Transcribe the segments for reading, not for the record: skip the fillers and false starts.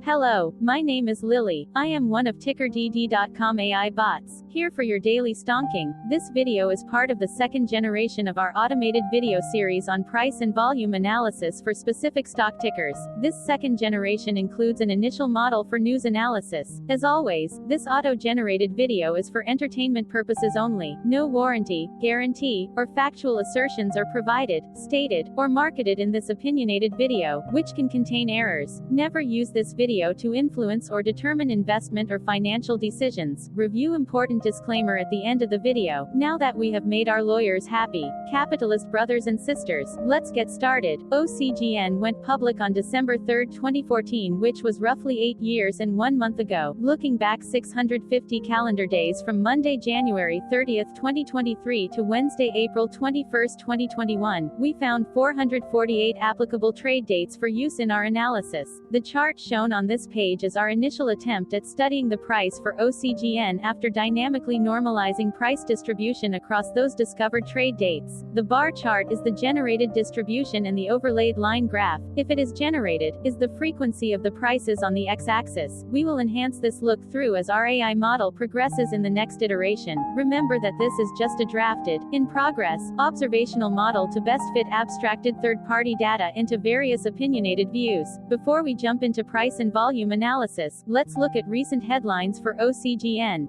Hello, my name is Lily. I am one of TickerDD.com AI bots, here for your daily stonking. This video is part of the second generation of our automated video series on price and volume analysis for specific stock tickers. This second generation includes an initial model for news analysis. As always, this auto-generated video is for entertainment purposes only. No warranty, guarantee, or factual assertions are provided, stated, or marketed in this opinionated video, which can contain errors. Never use this video to influence or determine investment or financial decisions. Review important disclaimer at the end of the video. Now that we have made our lawyers happy, capitalist brothers and sisters, let's get started. OCGN went public on December 3, 2014, which was roughly 8 years and 1 month ago. Looking back 650 calendar days from Monday, January 30, 2023 to Wednesday, April 21, 2021, we found 448 applicable trade dates for use in our analysis. The chart shown on this page is our initial attempt at studying the price for OCGN after dynamically normalizing price distribution across those discovered trade dates. The bar chart is the generated distribution and the overlaid line graph, if it is generated, is the frequency of the prices on the x-axis. We will enhance this look through as our AI model progresses in the next iteration. Remember that this is just a drafted, in progress, observational model to best fit abstracted third-party data into various opinionated views. Before we jump into price and volume analysis, let's look at recent headlines for OCGN.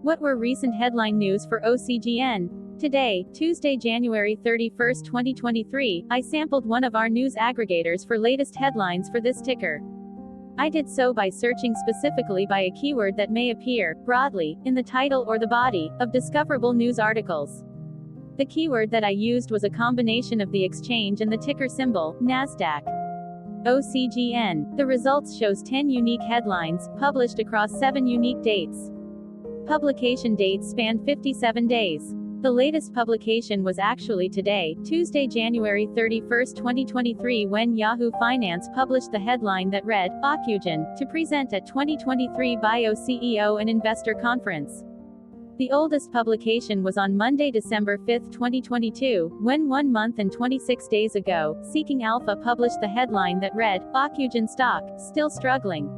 What were recent headline news for OCGN? Today, Tuesday, January 31, 2023, I sampled one of our news aggregators for latest headlines for this ticker. I did so by searching specifically by a keyword that may appear, broadly, in the title or the body, of discoverable news articles. The keyword that I used was a combination of the exchange and the ticker symbol, NASDAQ. OCGN. The results shows 10 unique headlines, published across 7 unique dates. Publication dates span 57 days. The latest publication was actually today, Tuesday, January 31, 2023, when Yahoo Finance published the headline that read, OCGN, to present at 2023 Bio CEO and Investor Conference. The oldest publication was on Monday, December 5, 2022, when 1 month and 26 days ago, Seeking Alpha published the headline that read, OCGN stock, still struggling.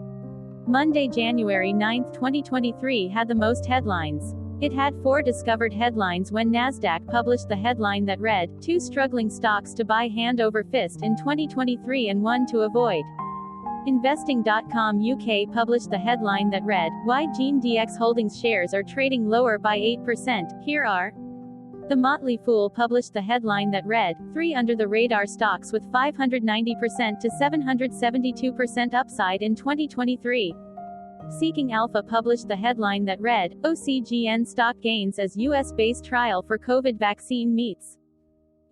Monday, January 9, 2023 had the most headlines. It had 4 discovered headlines when Nasdaq published the headline that read, 2 struggling stocks to buy hand over fist in 2023 and 1 to avoid. Investing.com UK published the headline that read, Why GeneDx Holdings shares are trading lower by 8%, here are. The Motley Fool published the headline that read, 3 under-the-radar stocks with 590% to 772% upside in 2023. Seeking Alpha published the headline that read, OCGN stock gains as US-based trial for COVID vaccine meets.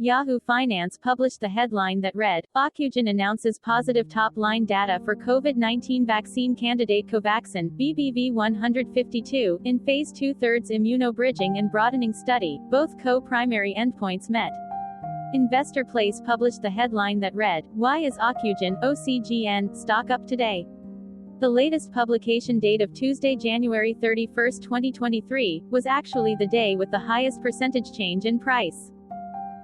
Yahoo Finance published the headline that read, OCGN announces positive top-line data for COVID-19 vaccine candidate Covaxin, BBV152, in Phase 2/3 immunobridging and broadening study. Both co-primary endpoints met. Investor Place published the headline that read, Why is OCGN stock up today? The latest publication date of Tuesday, January 31, 2023, was actually the day with the highest percentage change in price.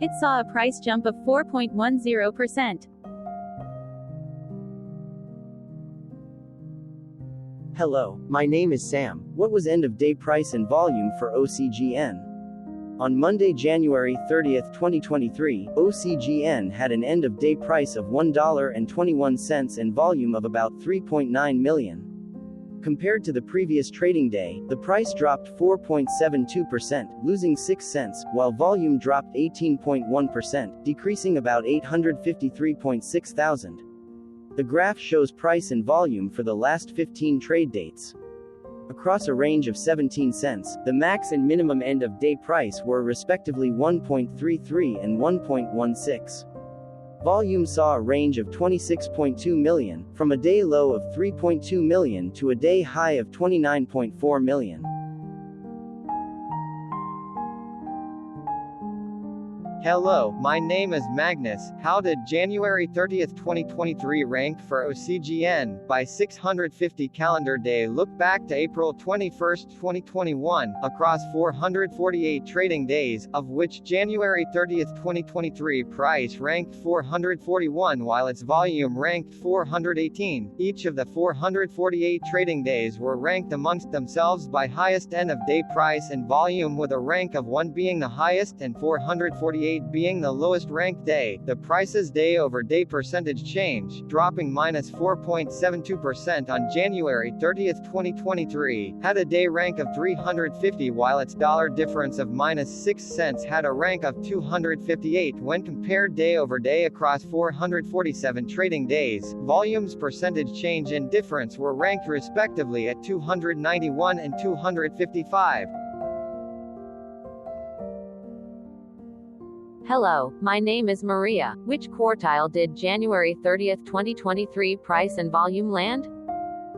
It saw a price jump of 4.10%. Hello, my name is Sam. What was end-of-day price and volume for OCGN? On Monday, January 30, 2023, OCGN had an end-of-day price of $1.21 and volume of about 3.9 million. Compared to the previous trading day, the price dropped 4.72%, losing 6 cents, while volume dropped 18.1%, decreasing about 853.6 thousand. The graph shows price and volume for the last 15 trade dates. Across a range of 17 cents, the max and minimum end-of-day price were respectively 1.33 and 1.16. Volume saw a range of 26.2 million, from a day low of 3.2 million to a day high of 29.4 million. Hello, my name is Magnus. How did January 30th, 2023 rank for OCGN? By 650 calendar day. Look back to April 21st, 2021, across 448 trading days, of which January 30th, 2023 price ranked 441 while its volume ranked 418. Each of the 448 trading days were ranked amongst themselves by highest end of day price and volume, with a rank of 1 being the highest and 448 being the lowest ranked day. The price's day-over-day percentage change, dropping -4.72% on January 30th, 2023, had a day rank of 350, while its dollar difference of -6 cents had a rank of 258 when compared day-over-day across 447 trading days. Volume's percentage change and difference were ranked respectively at 291 and 255. Hello, my name is Maria. Which quartile did January 30th, 2023 price and volume land?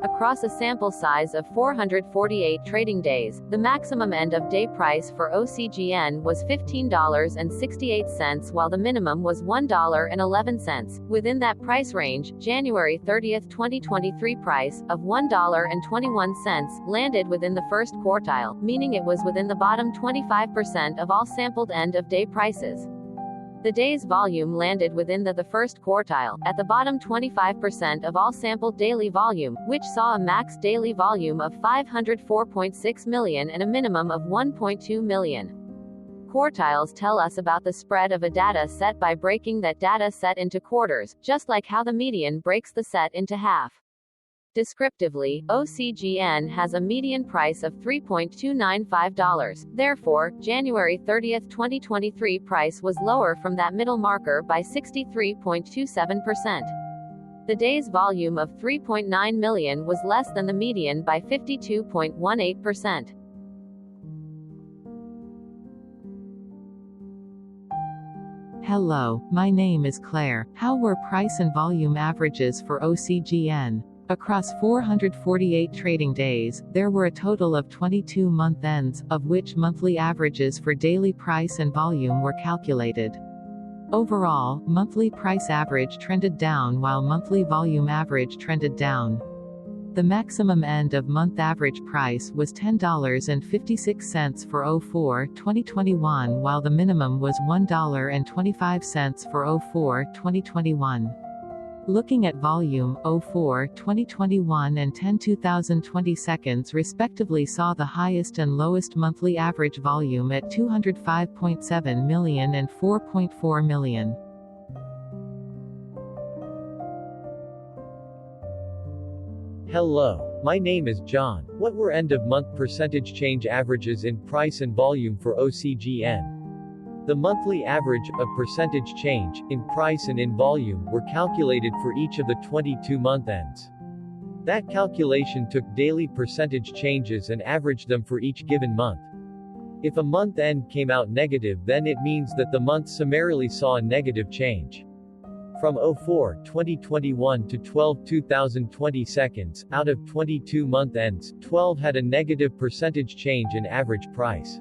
Across a sample size of 448 trading days, the maximum end-of-day price for OCGN was $15.68 while the minimum was $1.11. Within that price range, January 30th, 2023 price, of $1.21, landed within the first quartile, meaning it was within the bottom 25% of all sampled end-of-day prices. The day's volume landed within the first quartile, at the bottom 25% of all sampled daily volume, which saw a max daily volume of 504.6 million and a minimum of 1.2 million. Quartiles tell us about the spread of a data set by breaking that data set into quarters, just like how the median breaks the set into half. Descriptively, OCGN has a median price of $3.295. Therefore, January 30th, 2023 price was lower from that middle marker by 63.27%. The day's volume of 3.9 million was less than the median by 52.18%. Hello, my name is Claire. How were price and volume averages for OCGN? Across 448 trading days, there were a total of 22 month ends, of which monthly averages for daily price and volume were calculated. Overall, monthly price average trended down while monthly volume average trended down. The maximum end of month average price was $10.56 for 04/2021 while the minimum was $1.25 for 04/2021. Looking at volume, 04/2021 and 10/2020 seconds respectively saw the highest and lowest monthly average volume at 205.7 million and 4.4 million. Hello, my name is John. What were end-of-month percentage change averages in price and volume for OCGN? The monthly average of percentage change, in price and in volume, were calculated for each of the 22 month ends. That calculation took daily percentage changes and averaged them for each given month. If a month end came out negative, then it means that the month summarily saw a negative change. From 04/2021 to 12/2020 seconds, out of 22 month ends, 12 had a negative percentage change in average price.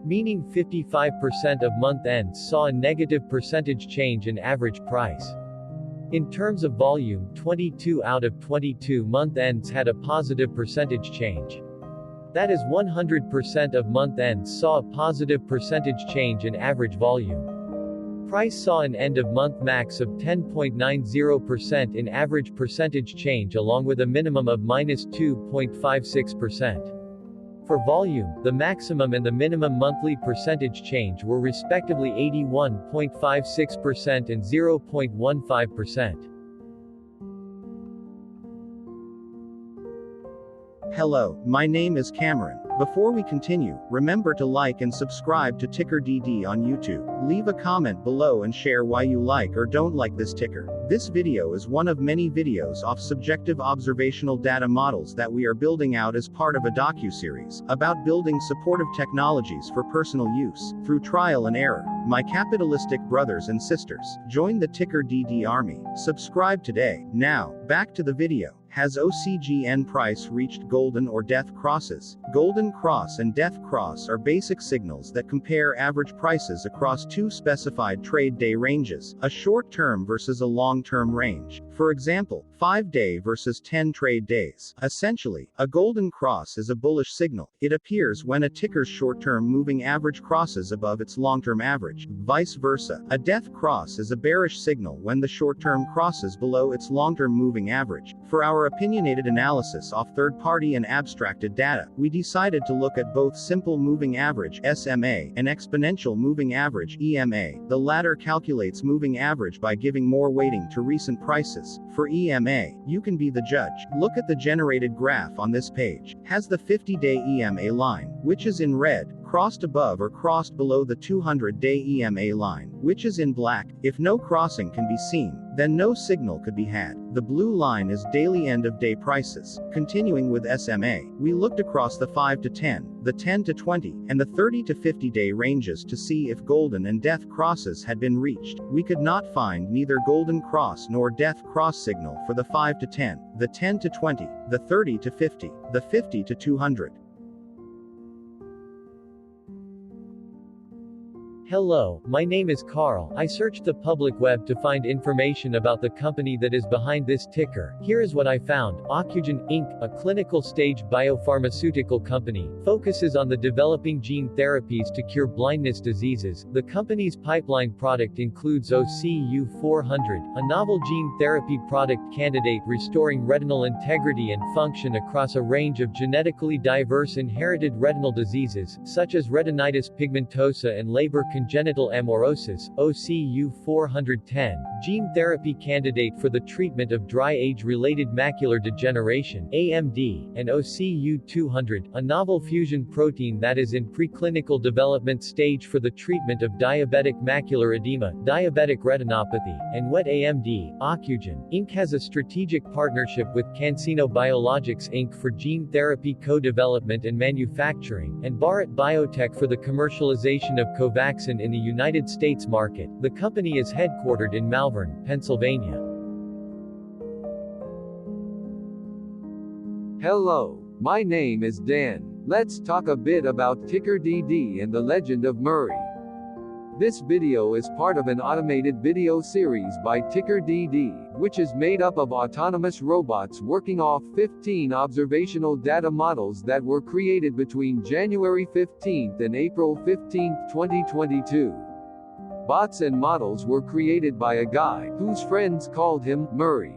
Meaning 55% of month ends saw a negative percentage change in average price. In terms of volume, 22 out of 22 month ends had a positive percentage change. That is 100% of month ends saw a positive percentage change in average volume. Price saw an end-of-month max of 10.90% in average percentage change along with a minimum of -2.56%. For volume, the maximum and the minimum monthly percentage change were respectively 81.56% and 0.15%. Hello, my name is Cameron. Before we continue, remember to like and subscribe to TickerDD on YouTube. Leave a comment below and share why you like or don't like this ticker. This video is one of many videos of subjective observational data models that we are building out as part of a docu-series about building supportive technologies for personal use, through trial and error. My capitalistic brothers and sisters, join the TickerDD army. Subscribe today. Now, back to the video. Has OCGN price reached golden or death crosses? Golden cross and death cross are basic signals that compare average prices across two specified trade day ranges, a short-term versus a long-term range. For example, 5-day versus 10 trade days. Essentially, a golden cross is a bullish signal. It appears when a ticker's short-term moving average crosses above its long-term average. Vice versa, a death cross is a bearish signal when the short-term crosses below its long-term moving average. For our opinionated analysis off third-party and abstracted data, we decided to look at both simple moving average (SMA) and exponential moving average (EMA). The latter calculates moving average by giving more weighting to recent prices. For EMA, you can be the judge. Look at the generated graph on this page. Has the 50-day EMA line, which is in red, crossed above or crossed below the 200-day EMA line, which is in black? If no crossing can be seen, then no signal could be had. The blue line is daily end-of-day prices. Continuing with SMA, we looked across the 5 to 10, the 10 to 20, and the 30 to 50-day ranges to see if golden and death crosses had been reached. We could not find neither golden cross nor death cross signal for the 5 to 10, the 10 to 20, the 30 to 50, the 50 to 200. Hello, my name is Carl. I searched the public web to find information about the company that is behind this ticker. Here is what I found. OCGN, Inc., a clinical-stage biopharmaceutical company, focuses on the developing gene therapies to cure blindness diseases. The company's pipeline product includes OCU400, a novel gene therapy product candidate restoring retinal integrity and function across a range of genetically diverse inherited retinal diseases, such as retinitis pigmentosa and Leber congenital amaurosis. OCU410, gene therapy candidate for the treatment of dry age-related macular degeneration (AMD), and OCU200, a novel fusion protein that is in preclinical development stage for the treatment of diabetic macular edema, diabetic retinopathy, and wet AMD. OCGN, Inc. has a strategic partnership with CanSino Biologics Inc. for gene therapy co-development and manufacturing, and Bharat Biotech for the commercialization of Covaxin in the United States market. The company is headquartered in Malvern, Pennsylvania. Hello, my name is Dan. Let's talk a bit about TickerDD and the legend of Murray. This video is part of an automated video series by TickerDD, which is made up of autonomous robots working off 15 observational data models that were created between January 15th and April 15th, 2022. Bots and models were created by a guy whose friends called him Murray.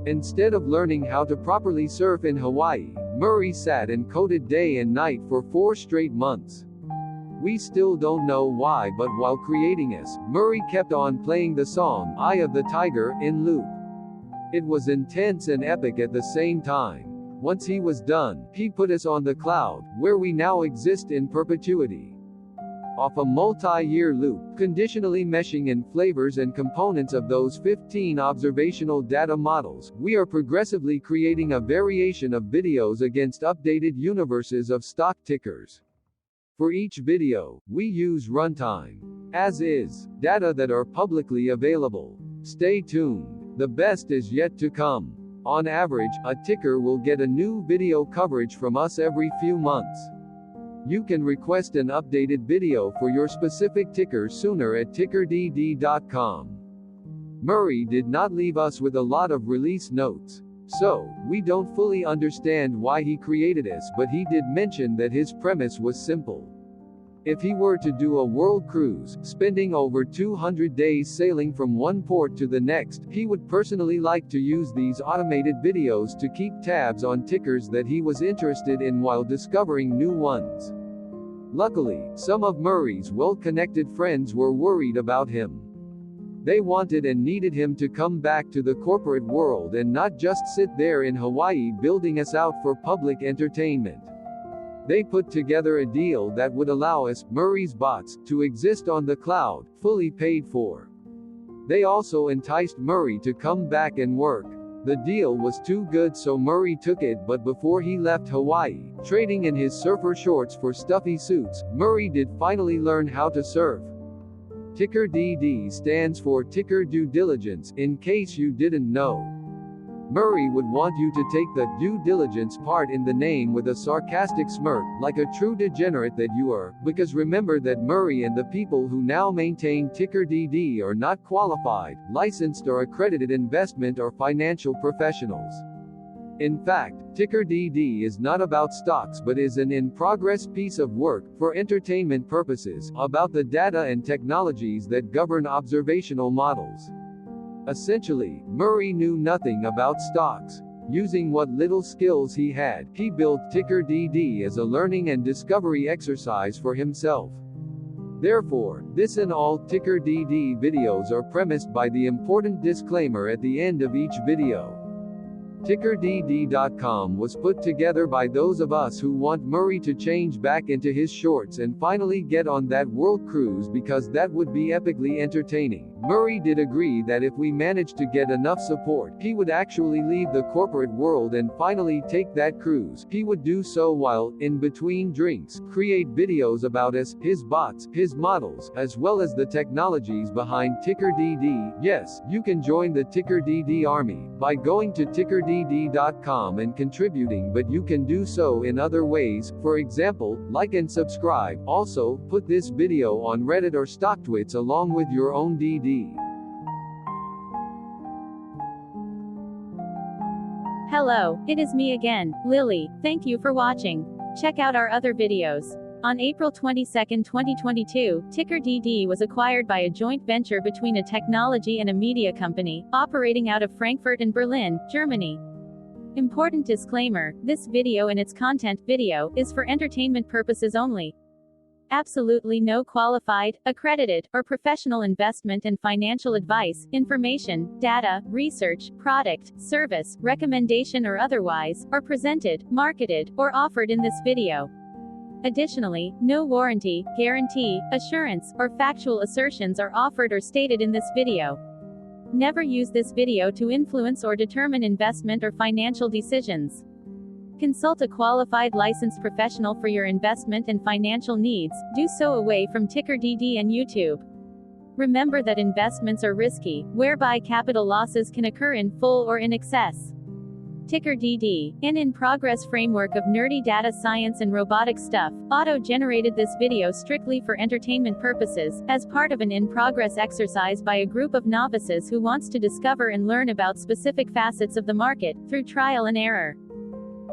Instead of learning how to properly surf in Hawaii, Murray sat and coded day and night for 4 straight months. We still don't know why, but while creating us, Murray kept on playing the song Eye of the Tiger in loop. It was intense and epic at the same time. Once he was done, he put us on the cloud, where we now exist in perpetuity. Off a multi-year loop, conditionally meshing in flavors and components of those 15 observational data models, we are progressively creating a variation of videos against updated universes of stock tickers. For each video, we use runtime, as is, data that are publicly available. Stay tuned. The best is yet to come. On average, a ticker will get a new video coverage from us every few months. You can request an updated video for your specific ticker sooner at TickerDD.com. Murray did not leave us with a lot of release notes. So, we don't fully understand why he created us, but he did mention that his premise was simple. If he were to do a world cruise, spending over 200 days sailing from one port to the next, he would personally like to use these automated videos to keep tabs on tickers that he was interested in while discovering new ones. Luckily, some of Murray's well-connected friends were worried about him. They wanted and needed him to come back to the corporate world and not just sit there in Hawaii building us out for public entertainment. They put together a deal that would allow us, Murray's bots, to exist on the cloud, fully paid for. They also enticed Murray to come back and work. The deal was too good, so Murray took it, but before he left Hawaii, trading in his surfer shorts for stuffy suits, Murray did finally learn how to surf. TickerDD stands for Ticker Due Diligence, in case you didn't know. Murray would want you to take the due diligence part in the name with a sarcastic smirk, like a true degenerate that you are, because remember that Murray and the people who now maintain TickerDD are not qualified, licensed or accredited investment or financial professionals. In fact, TickerDD is not about stocks but is an in-progress piece of work, for entertainment purposes, about the data and technologies that govern observational models. Essentially, Murray knew nothing about stocks. Using what little skills he had, he built TickerDD as a learning and discovery exercise for himself. Therefore, this and all TickerDD videos are premised by the important disclaimer at the end of each video. TickerDD.com was put together by those of us who want Murray to change back into his shorts and finally get on that world cruise, because that would be epically entertaining. Murray did agree that if we managed to get enough support, he would actually leave the corporate world and finally take that cruise. He would do so while, in between drinks, create videos about us, his bots, his models, as well as the technologies behind TickerDD. Yes, you can join the TickerDD army by going to TickerDD.com and contributing, but you can do so in other ways. For example, like and subscribe. Also, put this video on Reddit or StockTwits along with your own DD. Hello, it is me again, Lily. Thank you for watching. Check out our other videos. On April 22, 2022, TickerDD was acquired by a joint venture between a technology and a media company, operating out of Frankfurt and Berlin, Germany. Important disclaimer: this video and its content video is for entertainment purposes only. Absolutely no qualified, accredited, or professional investment and financial advice, information, data, research, product, service, recommendation or otherwise, are presented, marketed, or offered in this video. Additionally, no warranty, guarantee, assurance, or factual assertions are offered or stated in this video. Never use this video to influence or determine investment or financial decisions. Consult a qualified licensed professional for your investment and financial needs. Do so away from TickerDD and YouTube. Remember that investments are risky, whereby capital losses can occur in full or in excess. TickerDD, an in-progress framework of nerdy data science and robotic stuff, auto-generated this video strictly for entertainment purposes, as part of an in-progress exercise by a group of novices who wants to discover and learn about specific facets of the market, through trial and error.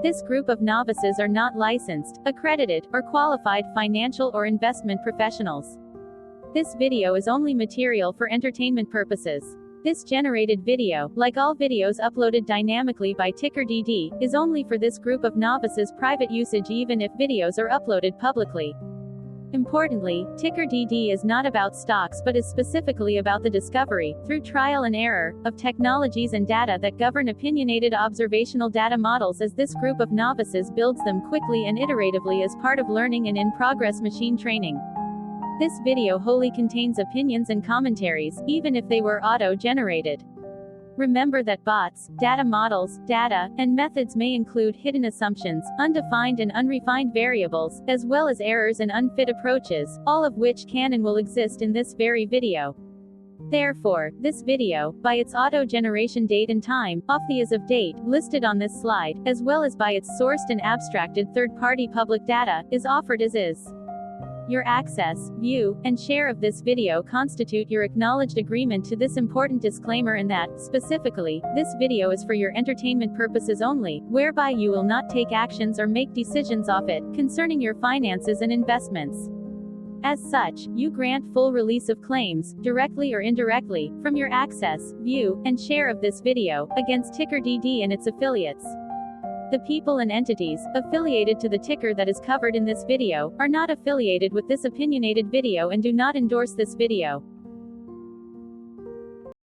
This group of novices are not licensed, accredited, or qualified financial or investment professionals. This video is only material for entertainment purposes. This generated video, like all videos uploaded dynamically by TickerDD, is only for this group of novices' private usage even if videos are uploaded publicly. Importantly, TickerDD is not about stocks but is specifically about the discovery, through trial and error, of technologies and data that govern opinionated observational data models as this group of novices builds them quickly and iteratively as part of learning and in-progress machine training. This video wholly contains opinions and commentaries, even if they were auto-generated. Remember that bots, data models, data, and methods may include hidden assumptions, undefined and unrefined variables, as well as errors and unfit approaches, all of which can and will exist in this very video. Therefore, this video, by its auto-generation date and time, off the as of date, listed on this slide, as well as by its sourced and abstracted third-party public data, is offered as is. Your access, view, and share of this video constitute your acknowledged agreement to this important disclaimer, and that, specifically, this video is for your entertainment purposes only, whereby you will not take actions or make decisions off it, concerning your finances and investments. As such, you grant full release of claims, directly or indirectly, from your access, view, and share of this video, against TickerDD and its affiliates. The people and entities affiliated to the ticker that is covered in this video are not affiliated with this opinionated video and do not endorse this video.